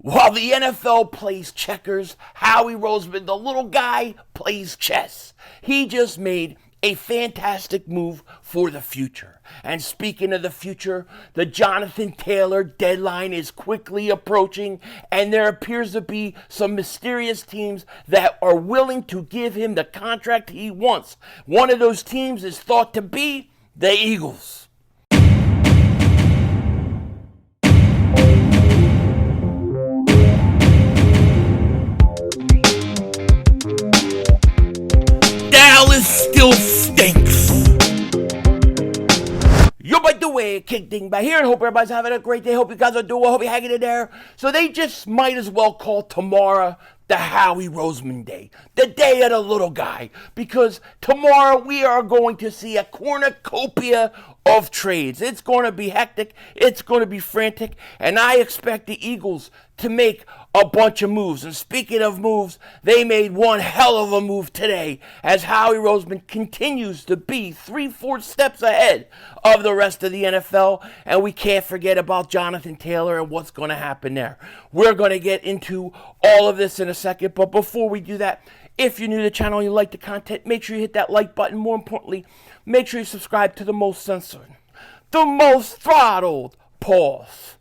While the NFL plays checkers, Howie Roseman, the little guy, plays chess. He just made a fantastic move for the future. And speaking of the future, the Jonathan Taylor deadline is quickly approaching, and there appears to be some mysterious teams that are willing to give him the contract he wants. One of those teams is thought to be the Eagles. Dallas still stinks. Yo, by the way, King Dingbat here, and hope everybody's having a great day. Hope you guys are doing well. Hope you're hanging in there. So they just might as well call tomorrow the Howie Roseman Day, the day of the little guy, because tomorrow we are going to see a cornucopia of trades. It's going to be hectic. It's going to be frantic, and I expect the Eagles to make a bunch of moves. And speaking of moves, they made one hell of a move today as Howie Roseman continues to be 3-4 steps ahead of the rest of the NFL. And we can't forget about Jonathan Taylor and what's going to happen there. We're going to get into all of this in a second. But before we do that, if you're new to the channel and you like the content, make sure you hit that like button. More importantly, make sure you subscribe to the most censored, the most throttled, pause,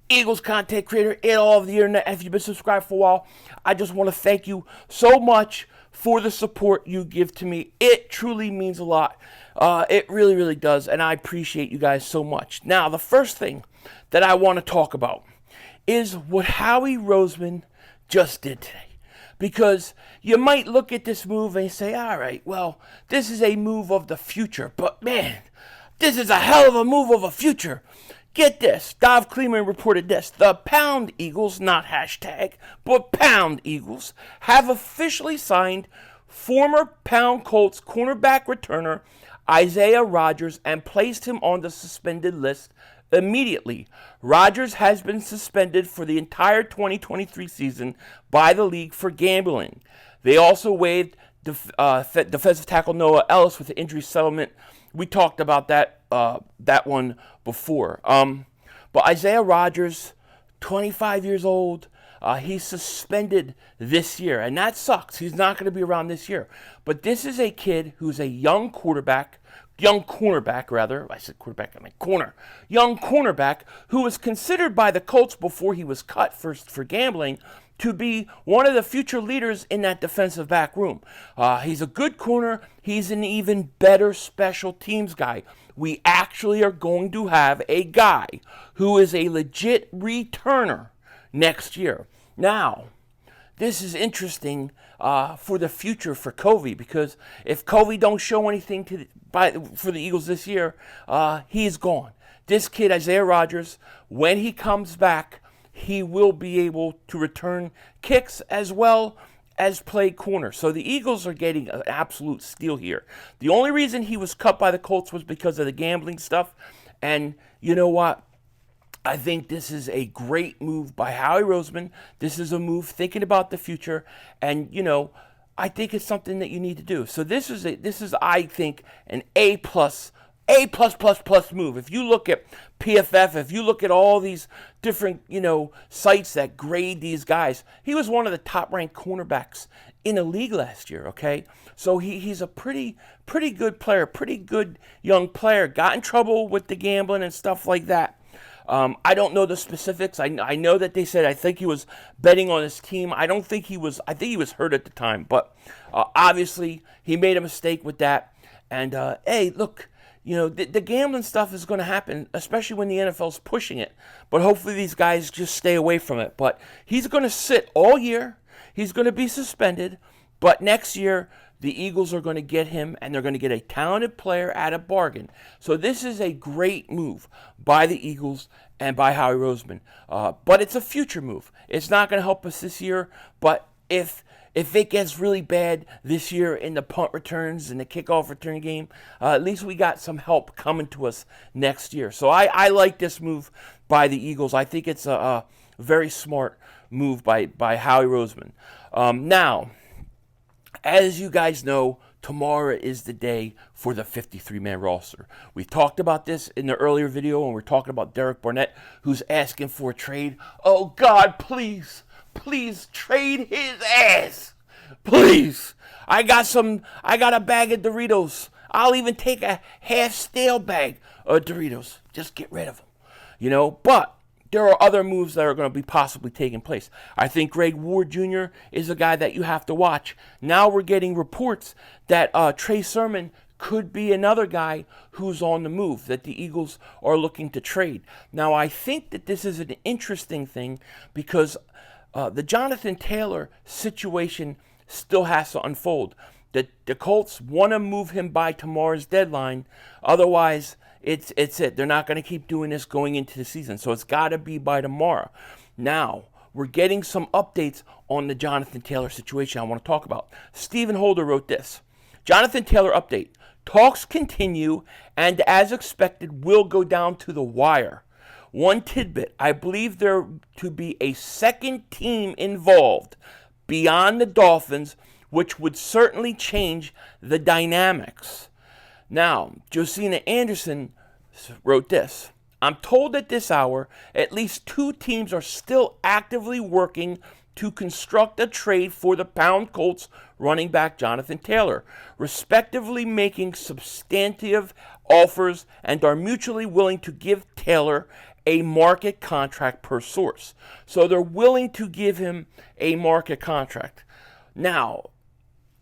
Eagles content creator in all of the internet. If you've been subscribed for a while, I just want to thank you so much for the support you give to me. It truly means a lot. It really, really does, and I appreciate you guys so much. Now, the first thing that I want to talk about is what Howie Roseman just did today. Because you might look at this move and say, all right, well, this is a move of the future. But, man, this is a hell of a move of a future. Get this, Dov Kleeman reported this. The Pound Eagles, not hashtag, but Pound Eagles, have officially signed former Pound Colts cornerback returner Isaiah Rodgers and placed him on the suspended list immediately. Rodgers has been suspended for the entire 2023 season by the league for gambling. They also waived defensive tackle Noah Ellis with the injury settlement. We talked about that one before. But Isaiah Rodgers, 25 years old, he's suspended this year, and that sucks. He's not going to be around this year. But this is a kid who's a young cornerback, young cornerback who was considered by the Colts before he was cut for gambling to be one of the future leaders in that defensive back room. He's a good corner. He's an even better special teams guy. We actually are going to have a guy who is a legit returner next year. Now, this is interesting for the future for Covey, because if Covey don't show anything for the Eagles this year, he's gone. This kid, Isaiah Rodgers, when he comes back, he will be able to return kicks as well as play corner. So the Eagles are getting an absolute steal here. The only reason he was cut by the Colts was because of the gambling stuff. And you know what? I think this is a great move by Howie Roseman. This is a move thinking about the future. And, you know, I think it's something that you need to do. So this is I think, an A++ move. If you look at PFF, if you look at all these different, sites that grade these guys, he was one of the top-ranked cornerbacks in the league last year, okay? So he's a pretty good player, pretty good young player. Got in trouble with the gambling and stuff like that. I don't know the specifics. I know that they said, I think he was betting on his team. I think he was hurt at the time. But obviously, he made a mistake with that. And, hey, look, the gambling stuff is going to happen, especially when the NFL's pushing it. But hopefully these guys just stay away from it. But he's going to sit all year. He's going to be suspended. But next year, the Eagles are going to get him, and they're going to get a talented player at a bargain. So this is a great move by the Eagles and by Howie Roseman. But it's a future move. It's not going to help us this year. But if it gets really bad this year in the punt returns and the kickoff return game, at least we got some help coming to us next year. So I like this move by the Eagles. I think it's a very smart move by Howie Roseman. Now, as you guys know, tomorrow is the day for the 53-man roster. We talked about this in the earlier video when we're talking about Derek Barnett, who's asking for a trade. Oh, God, please, please trade his ass. Please. I got a bag of Doritos. I'll even take a half stale bag of Doritos. Just get rid of them. But there are other moves that are going to be possibly taking place. I think Greg Ward Jr. is a guy that you have to watch. Now we're getting reports that Trey Sermon could be another guy who's on the move, that the Eagles are looking to trade. Now, I think that this is an interesting thing because the Jonathan Taylor situation still has to unfold. The Colts want to move him by tomorrow's deadline. Otherwise, it's it. They're not going to keep doing this going into the season. So it's got to be by tomorrow. Now, we're getting some updates on the Jonathan Taylor situation I want to talk about. Stephen Holder wrote this. Jonathan Taylor update. Talks continue and as expected will go down to the wire. One tidbit. I believe there to be a second team involved beyond the Dolphins, which would certainly change the dynamics. Now, Josina Anderson wrote this. I'm told at this hour, at least two teams are still actively working to construct a trade for the Pound Colts running back Jonathan Taylor, respectively making substantive offers and are mutually willing to give Taylor a market contract per source. So they're willing to give him a market contract. Now,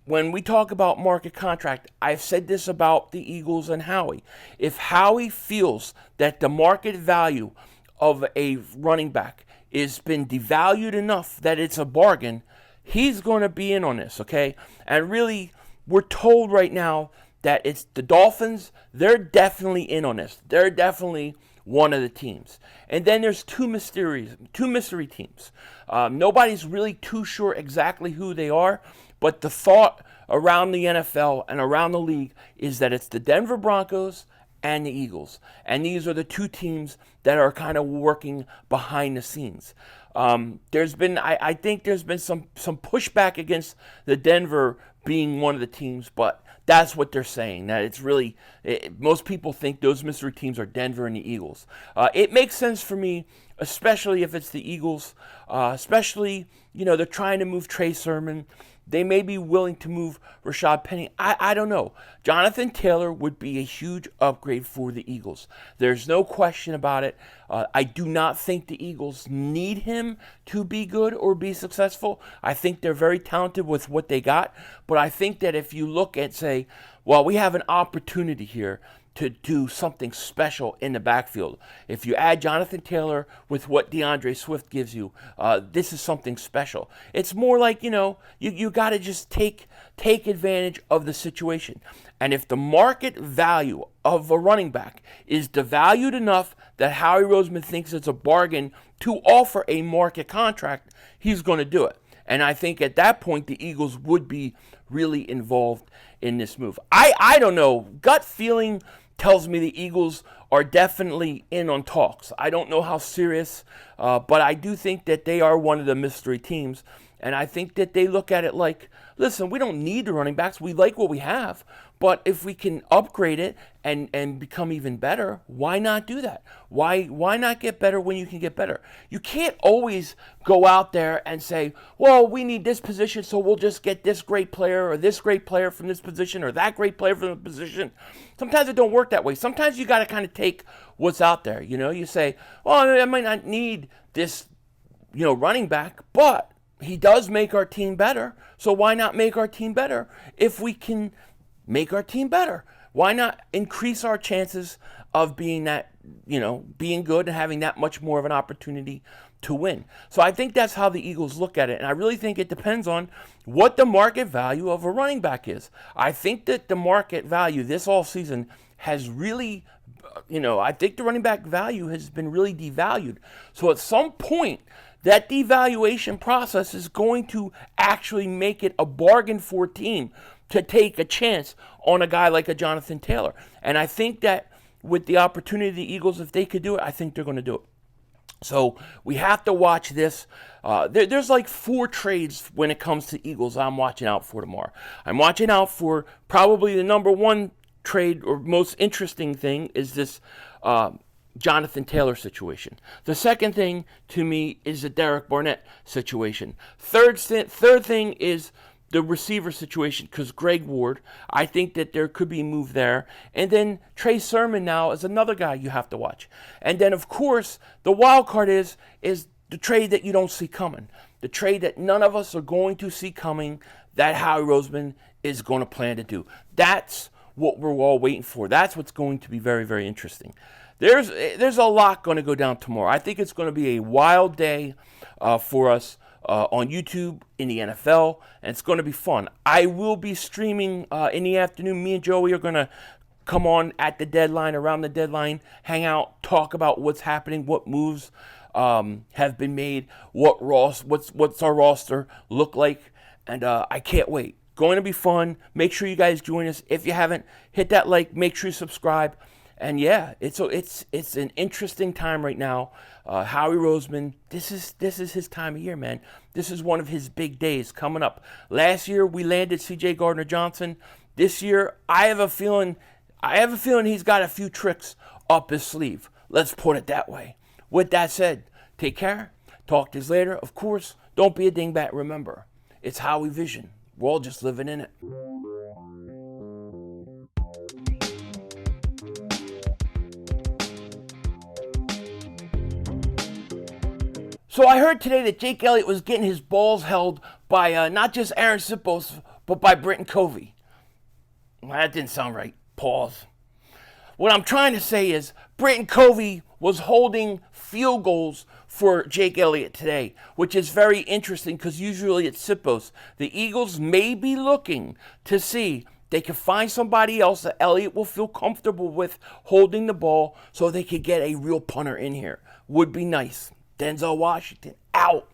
when we talk about market contract, I've said this about the Eagles and Howie. If Howie feels that the market value of a running back has been devalued enough that it's a bargain, he's going to be in on this, okay? And really, we're told right now that it's the Dolphins. They're definitely in on this. They're definitely one of the teams. And then there's two mystery teams. Nobody's really too sure exactly who they are, but the thought around the NFL and around the league is that it's the Denver Broncos and the Eagles. And these are the two teams that are kind of working behind the scenes. I think there's been some pushback against the Denver being one of the teams, but that's what they're saying. That it's really, most people think those mystery teams are Denver and the Eagles. It makes sense for me, especially if it's the Eagles. Especially, they're trying to move Trey Sermon. They may be willing to move Rashad Penny. I don't know. Jonathan Taylor would be a huge upgrade for the Eagles. There's no question about it. I do not think the Eagles need him to be good or be successful. I think they're very talented with what they got. But I think that if you look at, say, well, we have an opportunity here to do something special in the backfield. If you add Jonathan Taylor with what DeAndre Swift gives you, this is something special. It's more like, you got to just take advantage of the situation. And if the market value of a running back is devalued enough that Howie Roseman thinks it's a bargain to offer a market contract, he's going to do it. And I think at that point, the Eagles would be really involved in this move. I don't know. Gut feeling tells me the Eagles are definitely in on talks. I don't know how serious, but I do think that they are one of the mystery teams. And I think that they look at it like, listen, we don't need the running backs. We like what we have. But if we can upgrade it and become even better, why not do that? Why not get better when you can get better? You can't always go out there and say, well, we need this position, so we'll just get this great player or this great player from this position or that great player from the position. Sometimes it don't work that way. Sometimes you got to kind of take what's out there. You say, well, I might not need this, running back, but he does make our team better. So why not make our team better if we can make our team better? Why not increase our chances of being that, being good and having that much more of an opportunity to win? So I think that's how the Eagles look at it. And I really think it depends on what the market value of a running back is. I think that the market value this all season has really, I think the running back value has been really devalued. So at some point, that devaluation process is going to actually make it a bargain for a team to take a chance on a guy like a Jonathan Taylor. And I think that with the opportunity of the Eagles, if they could do it, I think they're going to do it. So we have to watch this. There's like 4 trades when it comes to Eagles I'm watching out for tomorrow. I'm watching out for probably the number one trade or most interesting thing is this Jonathan Taylor situation. The second thing to me is the Derek Barnett situation. Third thing is the receiver situation because Greg Ward, I think that there could be a move there. And then Trey Sermon now is another guy you have to watch. And then, of course, the wild card is the trade that you don't see coming. The trade that none of us are going to see coming that Howie Roseman is going to plan to do. That's what we're all waiting for. That's what's going to be very, very interesting. There's a lot going to go down tomorrow. I think it's going to be a wild day for us on YouTube in the NFL, and it's going to be fun. I will be streaming in the afternoon. Me and Joey are going to come on at the deadline, around the deadline, hang out, talk about what's happening, what moves have been made, what's our roster look like, and I can't wait. Going to be fun. Make sure you guys join us. If you haven't, hit that like. Make sure you subscribe. And yeah, it's an interesting time right now. Howie Roseman, this is his time of year, man. This is one of his big days coming up. Last year we landed C.J. Gardner-Johnson. This year I have a feeling he's got a few tricks up his sleeve. Let's put it that way. With that said, take care. Talk to you later. Of course, don't be a dingbat. Remember, it's Howie Vision. We're all just living in it. So I heard today that Jake Elliott was getting his balls held by not just Aaron Sipos, but by Britton Covey. Well, that didn't sound right. Pause. What I'm trying to say is Britton Covey was holding field goals for Jake Elliott today, which is very interesting because usually it's Sipos. The Eagles may be looking to see they can find somebody else that Elliott will feel comfortable with holding the ball so they could get a real punter in here. Would be nice. Denzel Washington, out.